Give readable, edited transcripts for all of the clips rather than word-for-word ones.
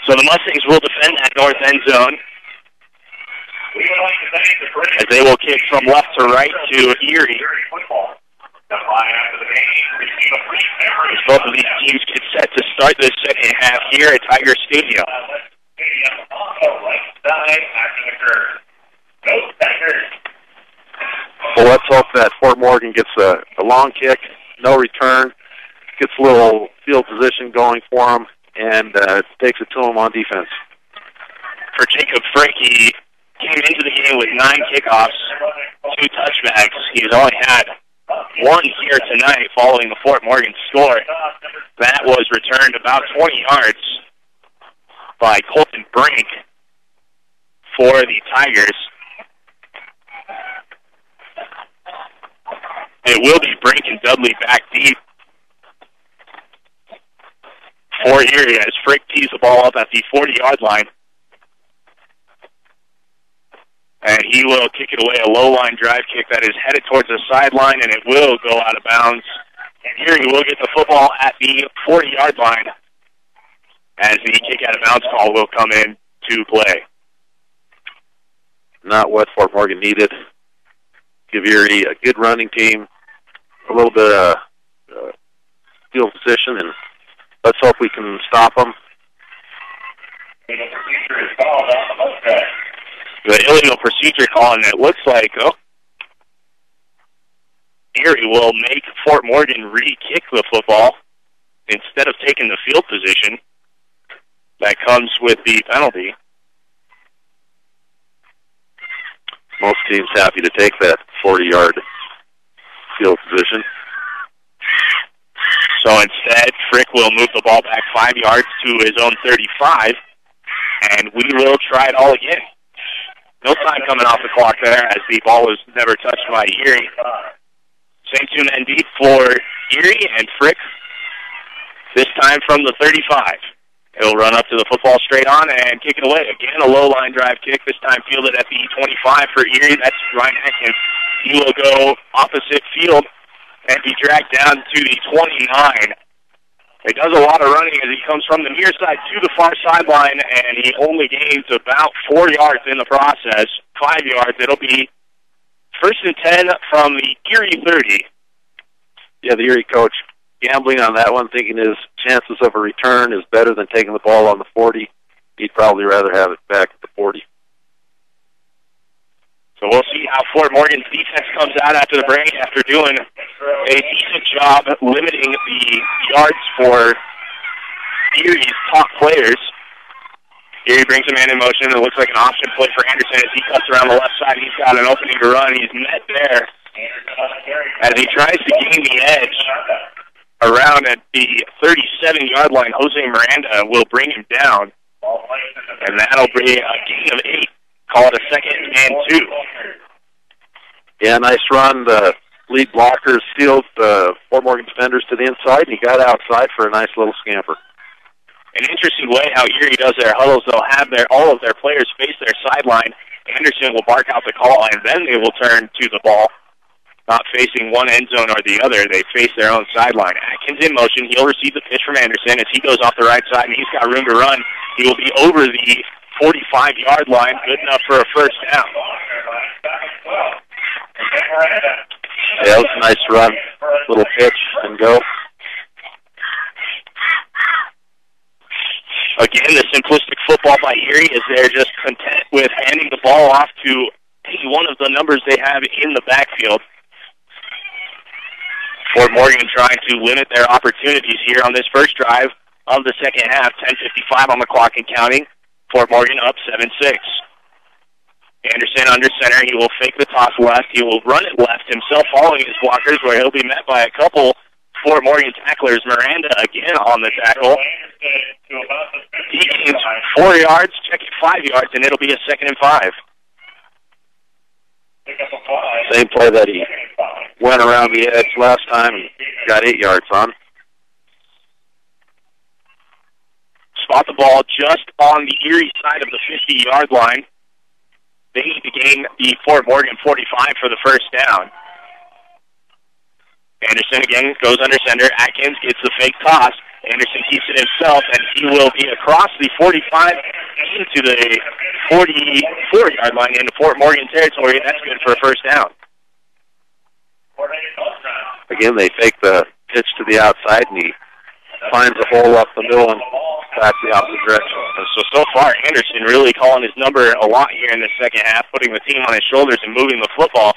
So the Mustangs will defend that north end zone as they will kick from left to right to Erie. As both of these teams get set to start this second half here at Tiger Stadium. Well, let's hope that Fort Morgan gets a long kick, no return, gets a little field position going for them, and takes it to them on defense. For Jacob Frick, he came into the game with 9 kickoffs, 2 touchbacks. He's only had 1 here tonight following the Fort Morgan score. That was returned about 20 yards by Colton Brink for the Tigers. It will be Brink and Dudley back deep for Erie as Frick tees the ball up at the 40-yard line. And he will kick it away, a low-line drive kick that is headed towards the sideline, and it will go out of bounds. And Erie will get the football at the 40-yard line as the kick-out-of-bounds call will come in to play. Not what Fort Morgan needed. Give Erie a good running team, a little bit of field position, and let's hope we can stop them. The illegal procedure call, and it looks like Erie will make Fort Morgan re-kick the football instead of taking the field position that comes with the penalty. Most teams happy to take that 40-yard field position. So instead, Frick will move the ball back 5 yards to his own 35, and we will try it all again. No time coming off the clock there as the ball was never touched by Erie. Same two men deep for Erie and Frick, this time from the 35. He'll run up to the football straight on and kick it away. Again, a low-line drive kick, this time fielded at the 25 for Erie. That's Ryan Atkins. He will go opposite field and be dragged down to the 29. He does a lot of running as he comes from the near side to the far sideline, and he only gains about 4 yards in the process, 5 yards. It'll be 1st and 10 from the Erie 30. Yeah, the Erie coach gambling on that one, thinking his chances of a return is better than taking the ball on the 40. He'd probably rather have it back at the 40. So we'll see how Fort Morgan's defense comes out after the break, after doing a decent job limiting the yards for Erie's top players. Erie brings a man in motion. It looks like an option play for Anderson as he cuts around the left side. He's got an opening to run. He's met there as he tries to gain the edge around at the 37-yard line. Jose Miranda will bring him down, and that'll be a gain of 8. Call it a 2nd and 2. Yeah, nice run. The lead blockers sealed the Fort Morgan defenders to the inside, and he got outside for a nice little scamper. An interesting way how Erie does their huddles. They'll have all of their players face their sideline. Anderson will bark out the call, and then they will turn to the ball. Not facing one end zone or the other. They face their own sideline. Atkins in motion. He'll receive the pitch from Anderson as he goes off the right side, and he's got room to run. He will be over the 45-yard line, good enough for a first down. Yeah, that was a nice run. Little pitch and go. Again, the simplistic football by Erie is they're just content with handing the ball off to any one of the numbers they have in the backfield. Fort Morgan trying to limit their opportunities here on this first drive of the second half. 10:55 on the clock and counting. Fort Morgan up 7-6. Anderson under center. He will fake the toss left. He will run it left himself following his blockers, where he'll be met by a couple Fort Morgan tacklers. Miranda again on the tackle. He gains 4 yards, check it 5 yards, and it'll be a 2nd and 5. Same play that he went around the edge last time and got 8 yards on. Spot the ball just on the Erie side of the 50-yard line. They need to gain the Fort Morgan 45 for the first down. Anderson again goes under center. Atkins gets the fake toss. Anderson keeps it himself, and he will be across the 45 into the 44-yard line into Fort Morgan territory, and that's good for a first down. Again, they fake the pitch to the outside, and he finds a hole up the middle and back the opposite direction. So far, Anderson really calling his number a lot here in the second half, putting the team on his shoulders and moving the football.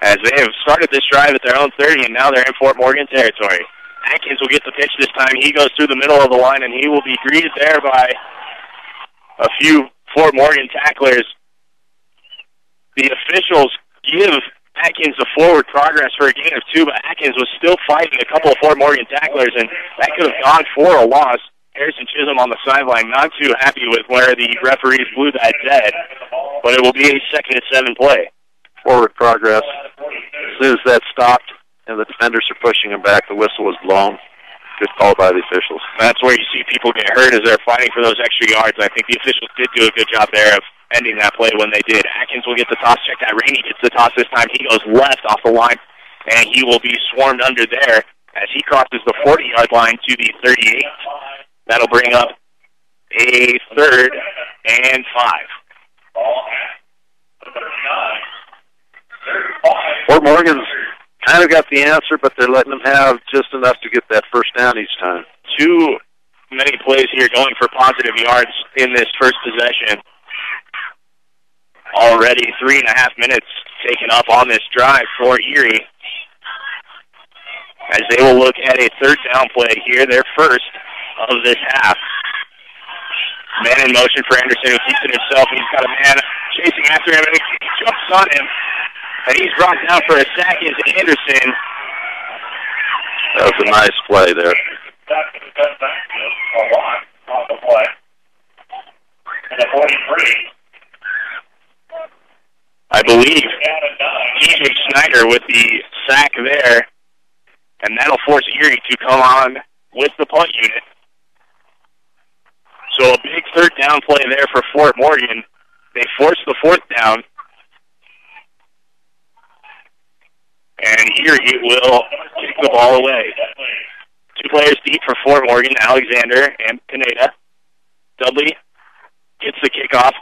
As they have started this drive at their own 30, and now they're in Fort Morgan territory. Atkins will get the pitch this time. He goes through the middle of the line, and he will be greeted there by a few Fort Morgan tacklers. The officials give Atkins a forward progress for a gain of 2, but Atkins was still fighting a couple of Fort Morgan tacklers, and that could have gone for a loss. Harrison Chisholm on the sideline not too happy with where the referees blew that dead, but it will be a 2nd and 7 play. Forward progress. As soon as that stopped and the defenders are pushing him back, the whistle was blown. Good call by the officials. That's where you see people get hurt as they're fighting for those extra yards. I think the officials did do a good job there of ending that play when they did. Atkins will get the toss. Check that. Rainey gets the toss this time. He goes left off the line, and he will be swarmed under there as he crosses the 40-yard line to the 38. That'll bring up a 3rd and 5. Fort Morgan's kind of got the answer, but they're letting them have just enough to get that first down each time. Too many plays here going for positive yards in this first possession. Already 3.5 minutes taken up on this drive for Erie, as they will look at a 3rd down play here, their first of this half. Man in motion for Anderson, who keeps it himself, and he's got a man chasing after him, and he jumps on him, and he's brought down for a sack is Anderson. That was a nice play there. I believe TJ Schneider with the sack there, and that'll force Erie to come on with the punt unit. So a big 3rd down play there for Fort Morgan. They force the 4th down, and Erie will kick the ball away. 2 players deep for Fort Morgan, Alexander and Pineda. Dudley gets the kickoff.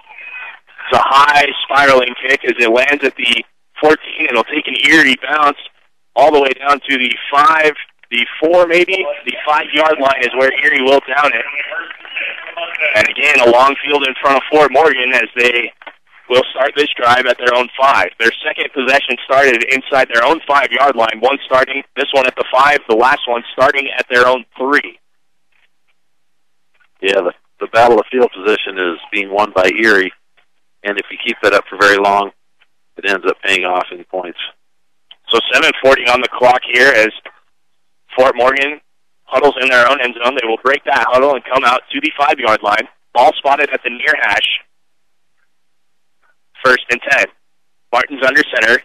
It's a high spiraling kick as it lands at the 14. It'll take an Erie bounce all the way down to the 5, the 4 maybe. The 5-yard line is where Erie will down it. And again, a long field in front of Fort Morgan as they will start this drive at their own 5. Their second possession started inside their own 5-yard line. One starting, this one at the 5, the last one starting at their own 3. Yeah, the battle of field position is being won by Erie, and if you keep that up for very long, it ends up paying off in points. So 7:40 on the clock here as Fort Morgan huddles in their own end zone. They will break that huddle and come out to the 5-yard line. Ball spotted at the near hash. 1st and 10. Martin's under center.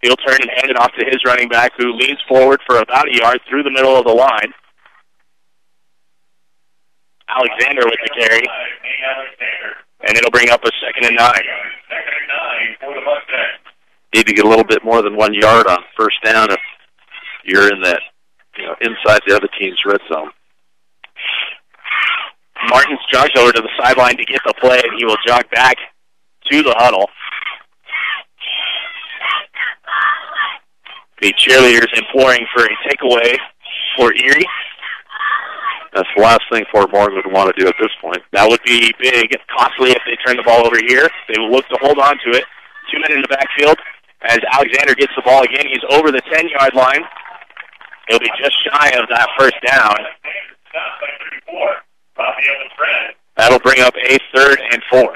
He'll turn and hand it off to his running back, who leans forward for about a yard through the middle of the line. Alexander with the carry. And it'll bring up a 2nd and 9. Need to get a little bit more than 1 yard on first down if you're in that, inside the other team's red zone. Martins jogs over to the sideline to get the play, and he will jog back to the huddle. The cheerleaders imploring for a takeaway for Erie. That's the last thing Fort Morgan would want to do at this point. That would be big, costly if they turn the ball over here. They will look to hold on to it. 2 men in the backfield as Alexander gets the ball again. He's over the 10-yard line. He'll be just shy of that first down. That'll bring up a 3rd and 4.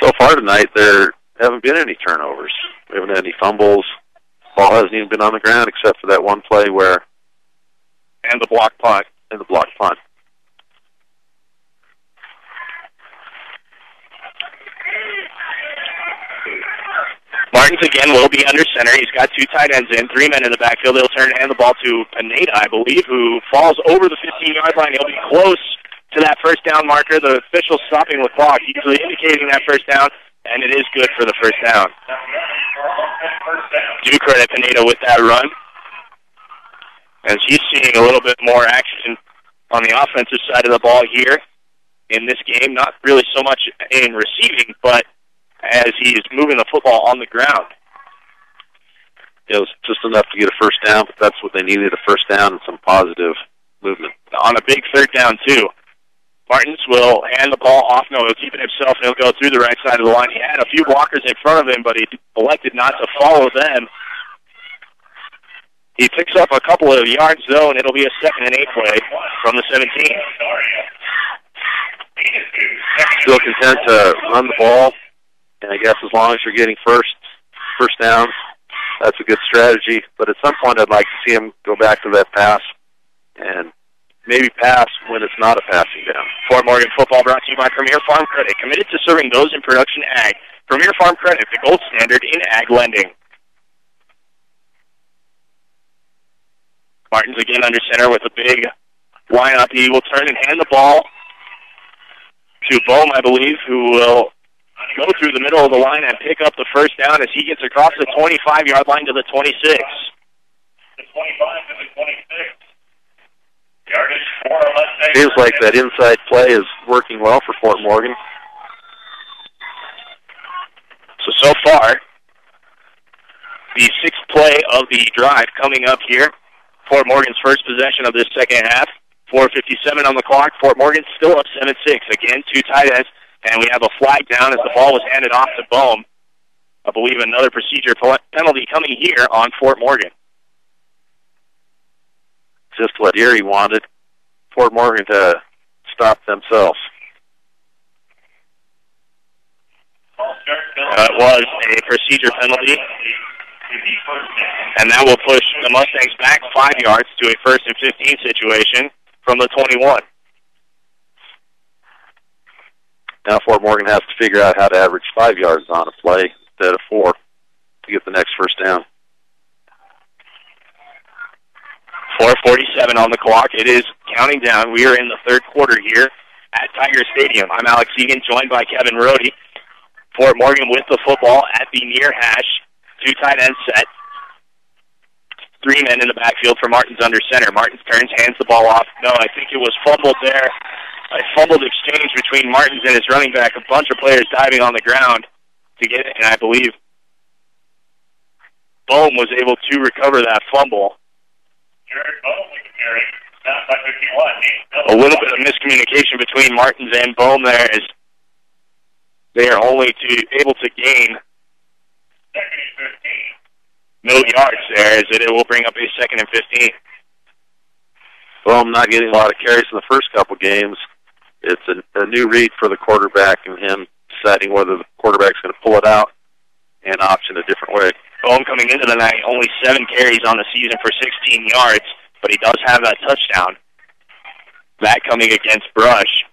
So far tonight, there haven't been any turnovers. We haven't had any fumbles. Ball hasn't even been on the ground except for that one play where... And the block punt. And the block punt. Martins again will be under center. He's got 2 tight ends in, 3 men in the backfield. He'll turn and hand the ball to Pineda, I believe, who falls over the 15-yard line. He'll be close to that first down marker. The official stopping the clock, usually indicating that first down, and it is good for the first down. Do credit Pineda with that run, as he's seeing a little bit more action on the offensive side of the ball here in this game. Not really so much in receiving, but as he's moving the football on the ground. It was just enough to get a first down, but that's what they needed, a first down and some positive movement. On a big third down, too. Martins will hand the ball off. No, he'll keep it himself, and he'll go through the right side of the line. He had a few blockers in front of him, but he elected not to follow them. He picks up a couple of yards, though, and it'll be a 2nd and 8 play from the 17. Still content to run the ball, and I guess as long as you're getting first downs, that's a good strategy. But at some point, I'd like to see him go back to that pass and maybe pass when it's not a passing down. Fort Morgan football brought to you by Premier Farm Credit, committed to serving those in production ag. Premier Farm Credit, the gold standard in ag lending. Martins again under center with a big lineup. He will turn and hand the ball to Bohm, I believe, who will go through the middle of the line and pick up the first down as he gets across the 25-yard line to the 26. The 25 to the 26. Yardage 4 or less. Seems like that inside play is working well for Fort Morgan. So far, the 6th play of the drive coming up here. Fort Morgan's first possession of this second half. 4:57 on the clock. Fort Morgan still up 7-6. Again, 2 tight ends, and we have a flag down as the ball was handed off to Bohm. I believe another procedure penalty coming here on Fort Morgan. Just what Erie wanted, Fort Morgan to stop themselves. It was a procedure penalty, and that will push the Mustangs back 5 yards to a 1st and 15 situation from the 21. Now Fort Morgan has to figure out how to average 5 yards on a play instead of 4 to get the next first down. 4:47 on the clock. It is counting down. We are in the 3rd quarter here at Tiger Stadium. I'm Alex Egan, joined by Kevin Rohde. Fort Morgan with the football at the near hash. 2 tight ends set. 3 men in the backfield for Martins under center. Martins turns, hands the ball off. No, I think it was fumbled there. A fumbled exchange between Martins and his running back. A bunch of players diving on the ground to get it, and I believe Bohm was able to recover that fumble. A little bit of miscommunication between Martins and Bohm there, as they are only able to gain no yards there, as it will bring up a 2nd and 15. Bohm not getting a lot of carries in the first couple games. It's a new read for the quarterback and him deciding whether the quarterback's going to pull it out and option a different way. Bohm coming into the night, only 7 carries on the season for 16 yards, but he does have that touchdown. That coming against Brush.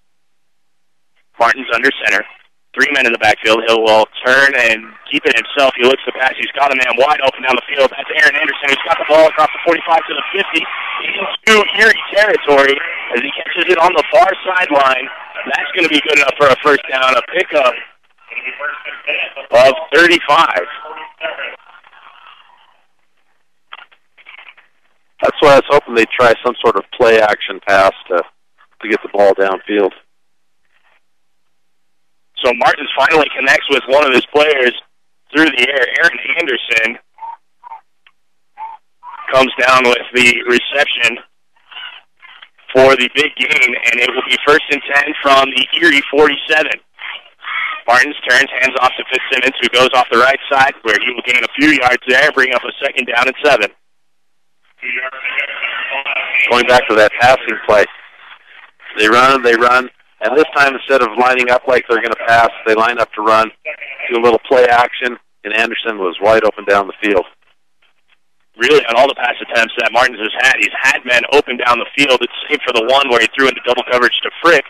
Martins under center. 3 men in the backfield. He will turn and keep it himself. He looks to pass. He's got a man wide open down the field. That's Aaron Anderson, who's got the ball across the 45 to the 50 into Erie territory as he catches it on the far sideline. That's going to be good enough for a first down, a pickup of 35. That's why I was hoping they'd try some sort of play action pass to get the ball downfield. So Martins finally connects with one of his players through the air. Aaron Anderson comes down with the reception for the big gain, and it will be 1st and 10 from the Erie 47. Martins turns, hands off to Fitzsimmons, who goes off the right side, where he will gain a few yards there, bring up a 2nd down and 7. Going back to that passing play, they run, and this time instead of lining up like they're going to pass, they line up to run, do a little play action, and Anderson was wide open down the field. Really, on all the pass attempts that Martins has had, he's had men open down the field, except for the one where he threw into double coverage to Frick.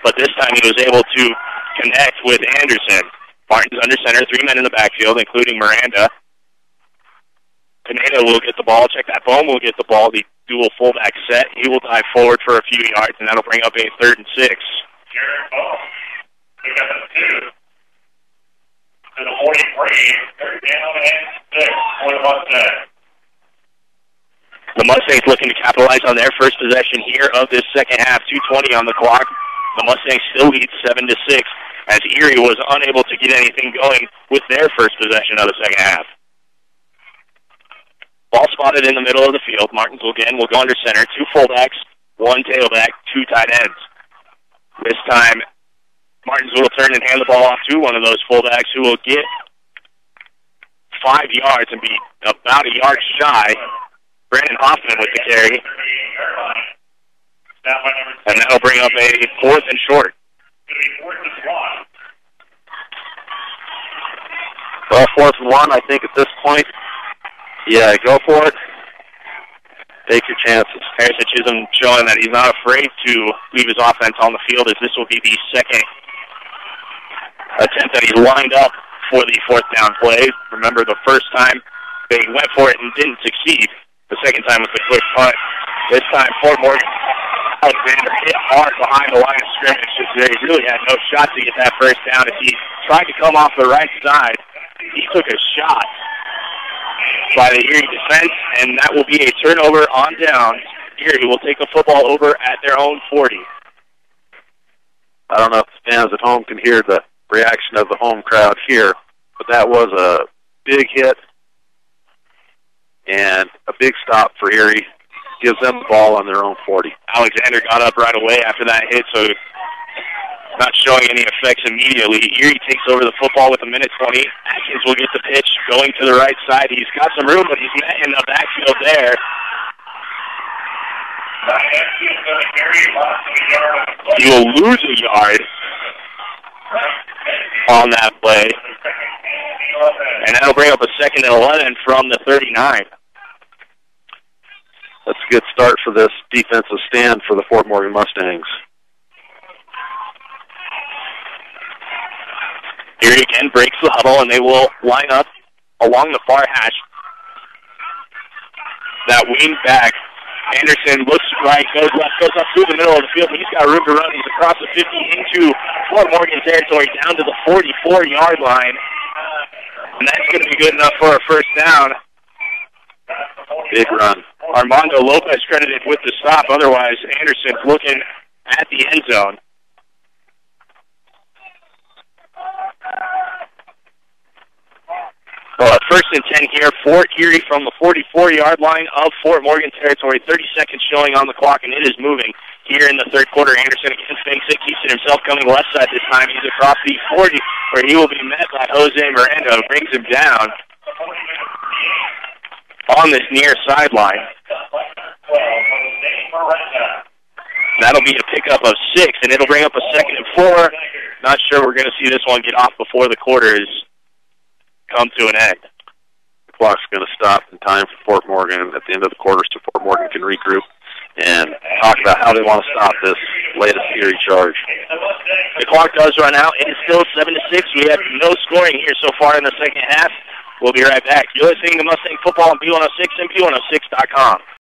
But this time he was able to connect with Anderson. Martins under center, 3 men in the backfield, including Miranda. Pineda will get the ball. Check that. Bohm will get the ball. The dual fullback set. He will dive forward for a few yards, and that'll bring up a 3rd and 6. Jared Ball. Pick up the 2. To the 43. 3rd down and 6 for the Mustangs. The Mustangs looking to capitalize on their first possession here of this second half. 2:20 on the clock. The Mustangs still lead 7-6 as Erie was unable to get anything going with their first possession of the second half. Ball spotted in the middle of the field. Martinsville again will go under center. 2 fullbacks, 1 tailback, 2 tight ends. This time, Martinsville will turn and hand the ball off to one of those fullbacks who will get 5 yards and be about a yard shy. Brandon Hoffman with the carry. And that'll bring up a 4th and short. Well, 4th and 1, I think, at this point. Yeah, go for it. Take your chances. Harrison Chisholm showing that he's not afraid to leave his offense on the field, as this will be the second attempt that he's lined up for the 4th down play. Remember, the first time they went for it and didn't succeed. The second time was the quick punt. This time, Fort Morgan Alexander hit hard behind the line of scrimmage. They really had no shot to get that first down. As he tried to come off the right side, he took a shot by the Erie defense, and that will be a turnover on down. Erie will take the football over at their own 40. I don't know if the fans at home can hear the reaction of the home crowd here, but that was a big hit and a big stop for Erie. Gives them the ball on their own 40. Alexander got up right away after that hit, so not showing any effects immediately. Erie takes over the football with 1:20. Atkins will get the pitch going to the right side. He's got some room, but he's met in the backfield there. He will lose a yard on that play. And that'll bring up a 2nd and 11 from the 39. That's a good start for this defensive stand for the Fort Morgan Mustangs. Erie again breaks the huddle, and they will line up along the far hash. That wing back, Anderson looks right, goes left, goes up through the middle of the field. He's got room to run. He's across the 50 into Fort Morgan territory, down to the 44-yard line. And that's going to be good enough for a first down. Big run. Armando Lopez credited with the stop. Otherwise, Anderson's looking at the end zone. Well, 1st and 10 here for Erie from the 44-yard line of Fort Morgan territory. 30 seconds showing on the clock, and it is moving here in the 3rd quarter. Anderson again fakes it, keeps it himself, coming left side this time. He's across the 40, where he will be met by Jose Miranda, who brings him down on this near sideline. That'll be a pickup of 6, and it'll bring up a 2nd and 4. Not sure we're going to see this one get off before the quarters come to an end. The clock's going to stop in time for Fort Morgan at the end of the quarter, so Fort Morgan can regroup and talk about how they want to stop this latest Erie charge. The clock does run out. It is still 7-6. We have no scoring here so far in the second half. We'll be right back. You're listening to Mustang Football on B106 and B106.com.